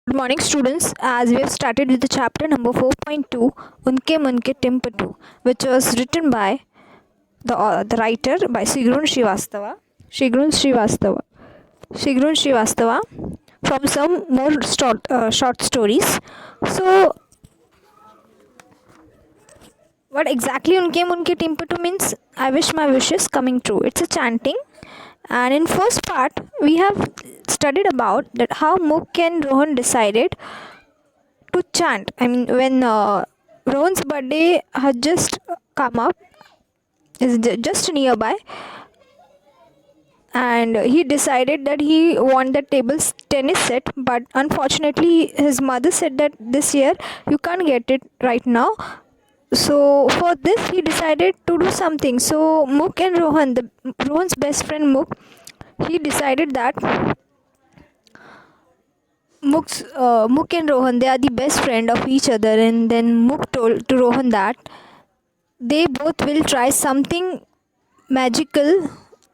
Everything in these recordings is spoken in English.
Good morning, students. As we have started with the chapter number 4.2, Unke Munke Timpatu, which was written by the writer by Shigrun Srivastava, from some more short stories. So, what exactly Unke Munke Timpatu means? I wish my wishes coming true. It's a chanting, and in first part we have studied about that how Muk and Rohan decided to chant. I mean, when Rohan's birthday had just come up, is just nearby, and he decided that he want the table tennis set. But unfortunately, his mother said that this year you can't get it right now. So for this, he decided to do something. So Muk and Rohan, Rohan's best friend Muk, he decided that Muk and Rohan, they are the best friend of each other, and then Muk told to Rohan that they both will try something magical,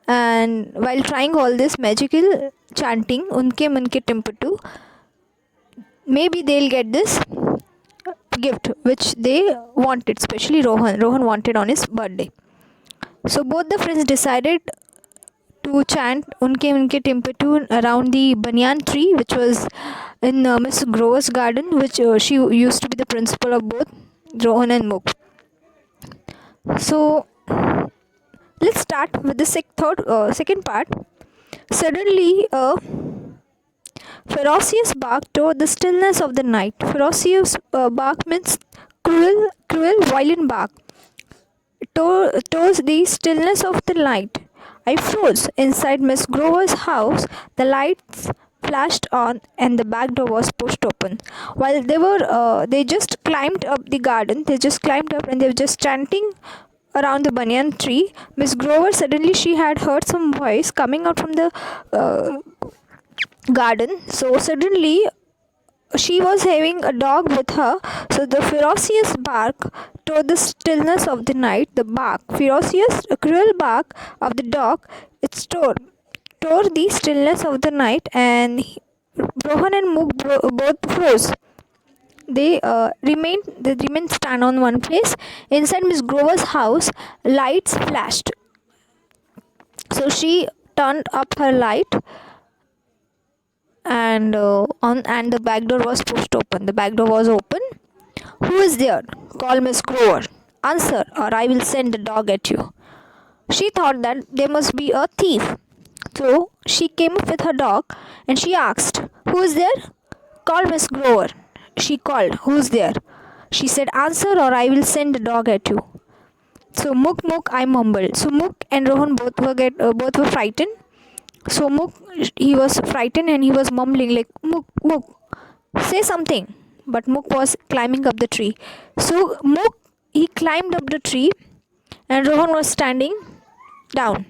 and while trying all this magical chanting, unke munke timpatu, maybe they'll get this gift which they wanted, especially Rohan wanted on his birthday. So both the friends decided to chant unke munke timpatu around the banyan tree, which was in Miss Grover's garden, which she used to be the principal of both Rohan and Muk. So let's start with the second part. Suddenly, a ferocious bark tore the stillness of the night. Ferocious bark means cruel, violent bark. Tore the stillness of the night. I froze. Inside Miss Grover's house, the lights flashed on and the back door was pushed open. While they just climbed up the garden. They just climbed up and they were just chanting around the banyan tree. Miss Grover, suddenly she had heard some voice coming out from the garden. So suddenly she was having a dog with her. So the ferocious bark tore the stillness of the night. The ferocious, cruel bark of the dog, it tore the stillness of the night, and Rohan and Muk both froze. They remained stand on one place. Inside Miss Grover's house, lights flashed. So she turned up her light, and the back door was pushed open. The back door was open. Who is there? Called Miss Grover. Answer, or I will send the dog at you. She thought that there must be a thief. So she came up with her dog and she asked, who is there? Call Miss Grover. She called, who's there? She said, answer or I will send the dog at you. So Muk, I mumbled. So Muk and Rohan both were frightened. So Muk, he was frightened and he was mumbling like, Muk, say something. But Muk was climbing up the tree. So Muk, he climbed up the tree and Rohan was standing down.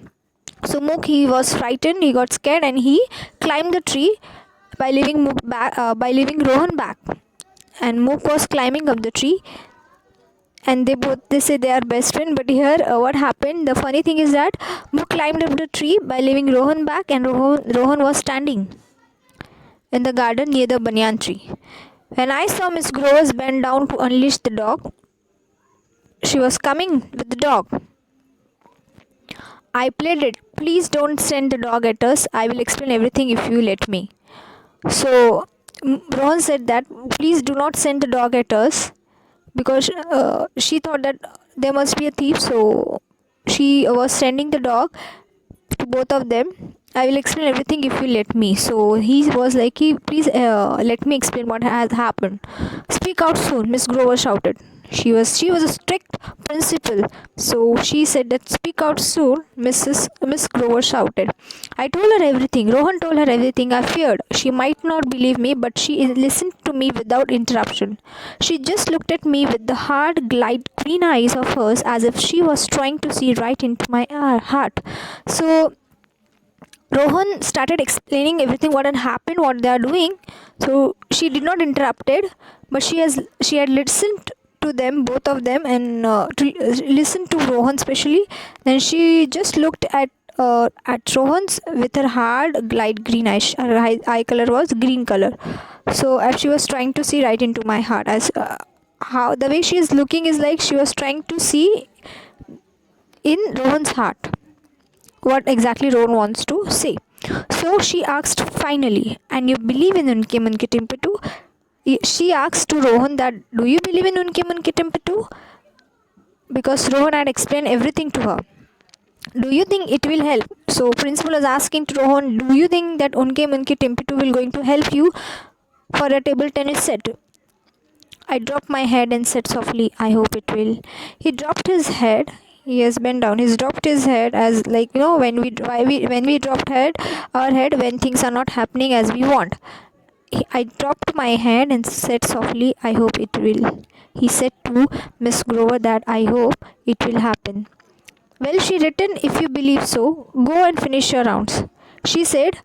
So Muk, he was frightened, he got scared and he climbed the tree by leaving Rohan back. And Muk was climbing up the tree, and they say they are best friend. But here what happened, the funny thing is that Muk climbed up the tree by leaving Rohan back, and Rohan was standing in the garden near the banyan tree. When I saw Miss Groves bend down to unleash the dog, she was coming with the dog. I pleaded, please don't send the dog at us. I will explain everything if you let me. So Rohan said that please do not send the dog at us, because she thought that there must be a thief. So she was sending the dog to both of them. I will explain everything if you let me. So he was like, please let me explain what has happened. Speak out soon, Miss Grover shouted. She was a strict principal, so she said that speak out soon, Miss Grover shouted. I told her everything. Rohan told her everything. I feared she might not believe me, but she listened to me without interruption. She just looked at me with the hard, green eyes of hers, as if she was trying to see right into my heart. So Rohan started explaining everything what had happened, what they are doing. So she did not interrupt it, but she had listened to them, both of them, and to listen to Rohan especially. Then she just looked at at Rohan's with her hard light green eyes. Her eye color was green color. So as she was trying to see right into my heart, as how the way she is looking is like she was trying to see in Rohan's heart what exactly Rohan wants to say. So she asked finally, and you believe in Unke Munke Timpe too? She asked to Rohan that, do you believe in Unke Munke Timpe too? Because Rohan had explained everything to her. Do you think it will help? So principal is asking to Rohan, do you think that Unke Munke Timpe too will going to help you for a table tennis set? I dropped my head and said softly, I hope it will. He dropped his head. He has bent down. He's dropped his head as like when we dropped our head when things are not happening as we want. I dropped my head and said softly, I hope it will. He said to Miss Grover that I hope it will happen. Well, she written, if you believe so, go and finish your rounds. She said,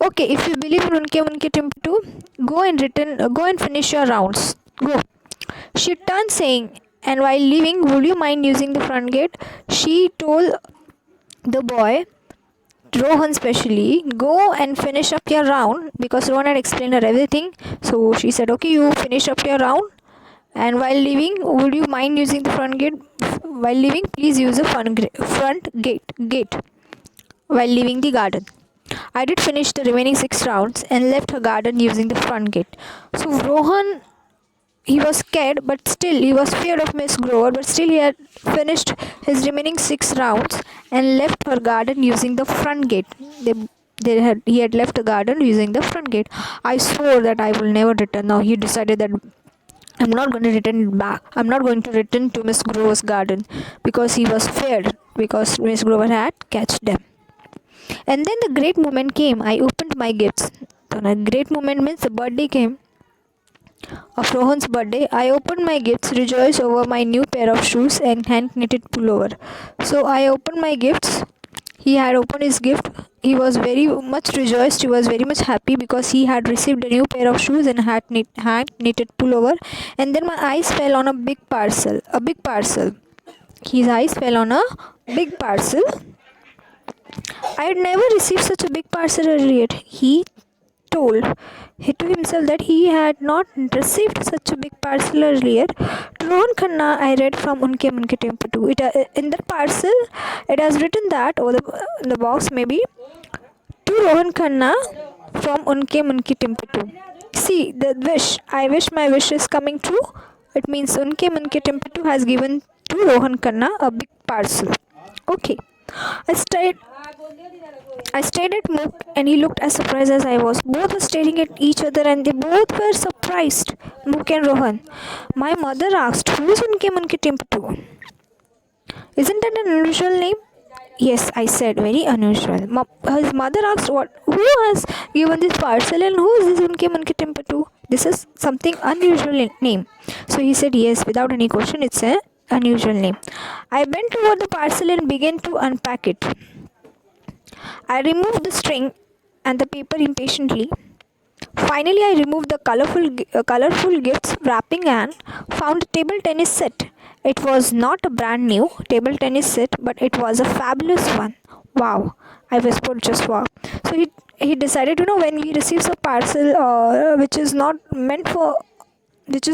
okay, if you believe in Unke Timpe too, go and finish your rounds. Go. She turned saying, and while leaving, would you mind using the front gate? She told the boy, Rohan specially, go and finish up your round because Rohan had explained her everything. So she said, okay, you finish up your round. And while leaving, would you mind using the front gate? While leaving, please use the front gate. While leaving the garden. I did finish the remaining 6 rounds and left her garden using the front gate. So Rohan, he was scared, but still he was feared of Miss Grover, but still he had finished his remaining 6 rounds and left her garden using the front gate. He had left the garden using the front gate. I swore that I will never return. Now he decided that I'm not going to return back. I'm not going to return to Miss Grover's garden because he was feared because Miss Grover had catched them. And then the great moment came. I opened my gifts. Then a great moment means the birthday came. Of Rohan's birthday, I opened my gifts, rejoiced over my new pair of shoes and hand knitted pullover. So I opened my gifts. He had opened his gift. He was very much rejoiced. He was very much happy because he had received a new pair of shoes and hand knitted pullover. And then my eyes fell on a big parcel. A big parcel. His eyes fell on a big parcel. I had never received such a big parcel earlier. He told to himself that he had not received such a big parcel earlier. To Rohan Khanna, I read from Unke Munke Timpe too. In that parcel, it has written that over the box maybe to Rohan Khanna from Unke Munke Timpe too. See the wish. I wish my wish is coming true. It means Unke Munke Timpe too has given to Rohan Khanna a big parcel. Okay. I stared at Mook and he looked as surprised as I was. Both were staring at each other and they both were surprised. Mook and Rohan. My mother asked, who is Unke Munke Timpe too? Isn't that an unusual name? Yes, I said, very unusual. His mother asked, who has given this parcel and who is this Unke Munke Timpe too? This is something unusual name. So he said, yes, without any question, it's an unusual name. I bent over the parcel and began to unpack it. I removed the string and the paper impatiently. Finally, I removed the colorful gifts wrapping and found a table tennis set. It was not a brand new table tennis set, but it was a fabulous one. Wow, I whispered, just wow. So he decided, when we receive a parcel which is not meant for, which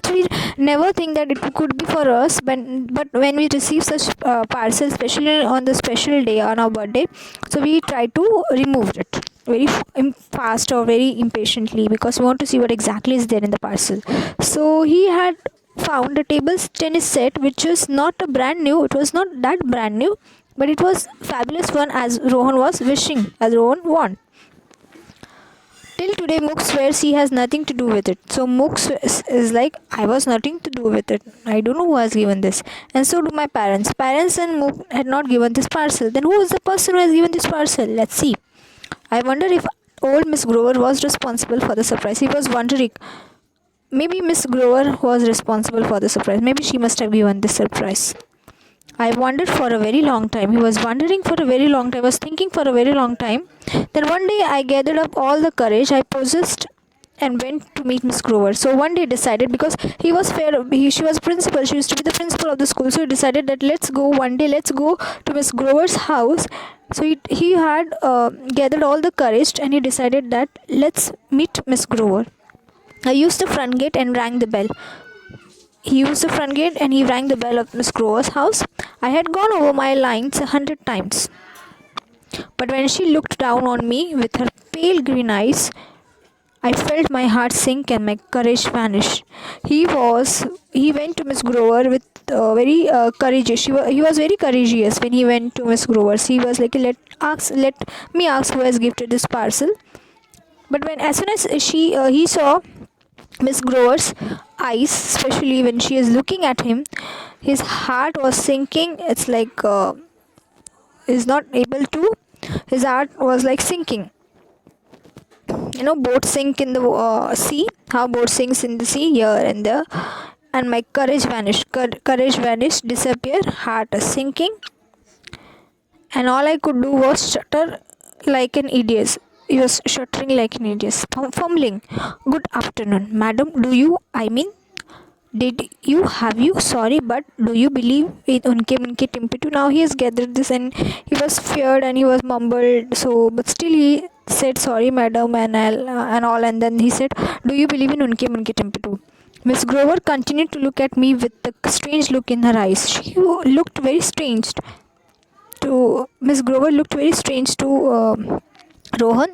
we never think that it could be for us, but when we receive such parcel, especially on the special day on our birthday, so we try to remove it very fast or very impatiently because we want to see what exactly is there in the parcel. So he had found a table tennis set which is not a brand new. It was not that brand new, but it was fabulous one as Rohan was wishing, as Rohan wanted. Till today, Mook swears he has nothing to do with it. So Mook is like, I was nothing to do with it. I don't know who has given this. And so do my parents. Parents and Mook had not given this parcel. Then who is the person who has given this parcel? Let's see. I wonder if old Miss Grover was responsible for the surprise. He was wondering, maybe Miss Grover was responsible for the surprise. Maybe she must have given this surprise. I wondered for a very long time. He was wondering for a very long time. I was thinking for a very long time. Then one day I gathered up all the courage I possessed and went to meet Miss Grover. So one day decided, because he was fair, she was principal, she used to be the principal of the school. So he decided that let's go to Miss Grover's house. So he had gathered all the courage, and he decided that let's meet Miss Grover. I used the front gate and rang the bell. He used the front gate and he rang the bell of Miss Grover's house. I had gone over my lines 100 times. But when she looked down on me with her pale green eyes, I felt my heart sink and my courage vanish. He went to Miss Grover with very courageous. He was very courageous when he went to Miss Grover's. He was like, let me ask who has gifted this parcel. But when as soon as he saw Miss Grover's eyes, especially when she is looking at him, his heart was sinking. It's like he's not able to. His heart was like sinking. Boats sink in the sea. How boat sinks in the sea, here and there. And my courage vanished. Courage vanished, disappear. Heart is sinking. And all I could do was stutter like an idiot. He was shuddering like an idiot, fumbling. Good afternoon, madam. Have you? Sorry, but do you believe in unke timpitu? Now he has gathered this and he was feared and he was mumbled. So, but still he said, sorry, madam, and all. And then he said, do you believe in unke timpitu? Miss Grover continued to look at me with a strange look in her eyes. Looked very strange Miss Grover looked very strange to Rohan.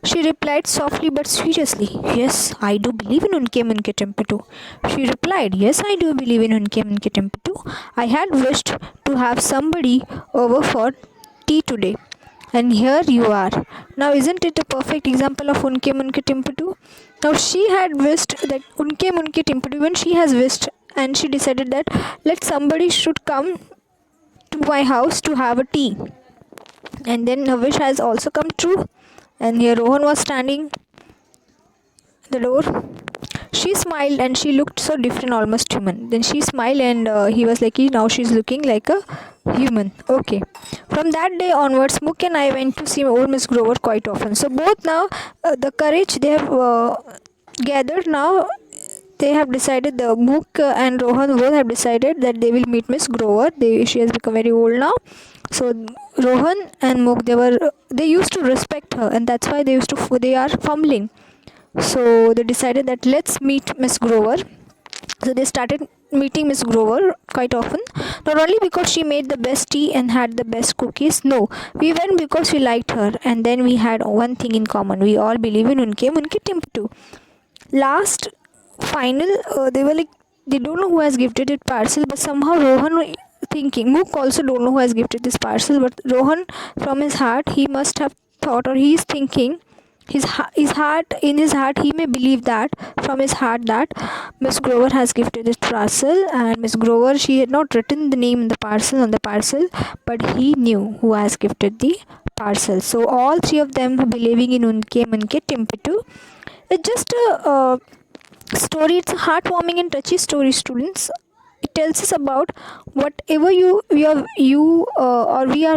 She replied softly but seriously, yes, I do believe in unke munke tempetu. She replied, yes, I do believe in unke munke tempetu. I had wished to have somebody over for tea today. And here you are. Now isn't it a perfect example of unke munke tempetu? Now she had wished that unke munke tempetu, when she has wished, and she decided that let somebody should come to my house to have a tea. And then her wish has also come true. And here Rohan was standing at the door. She smiled and she looked so different, almost human. Then she smiled and he was like, now she's looking like a human. Okay. From that day onwards, Muk and I went to see old Miss Grover quite often. So both now, the courage they have gathered now, they have decided, the Muk and Rohan both have decided that they will meet Miss Grover. She has become very old now. So Rohan and Muk, they used to respect her, and that's why they are fumbling. So they decided that let's meet Miss Grover. So they started meeting Miss Grover quite often. Not only because she made the best tea and had the best cookies. No, we went because we liked her, and then we had one thing in common. We all believe in unke timpitu. Last final, they were like, they don't know who has gifted it parcel, but somehow Rohan thinking, Muk also don't know who has gifted this parcel, but Rohan from his heart, he must have thought, or he is thinking, in his heart he may believe that from his heart that Miss Grover has gifted this parcel. And Miss Grover, she had not written the name on the parcel, but he knew who has gifted the parcel. So all three of them believing in unke timpitu. It's just a story. It's a heartwarming and touchy story, students. It tells us about whatever we are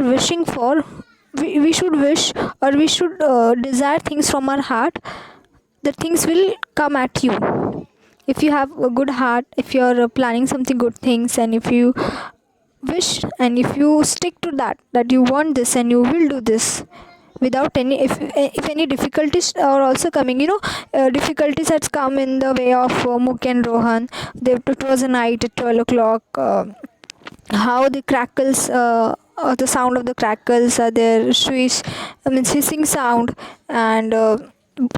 wishing for. We should wish, or we should desire things from our heart. The things will come at you. If you have a good heart, if you are planning something good things, and if you wish and if you stick to that you want this and you will do this without any, if any difficulties are also coming, difficulties has come in the way of Muk and Rohan. It was a night at 12 o'clock. How the crackles, the sound of the crackles, their hissing sound, and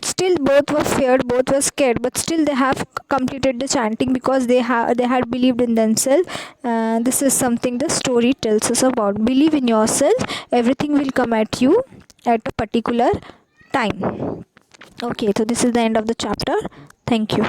still both were feared, both were scared, but still they have completed the chanting because they had believed in themselves. This is something the story tells us about. Believe in yourself, everything will come at you at a particular time. Okay, so this is the end of the chapter. Thank you.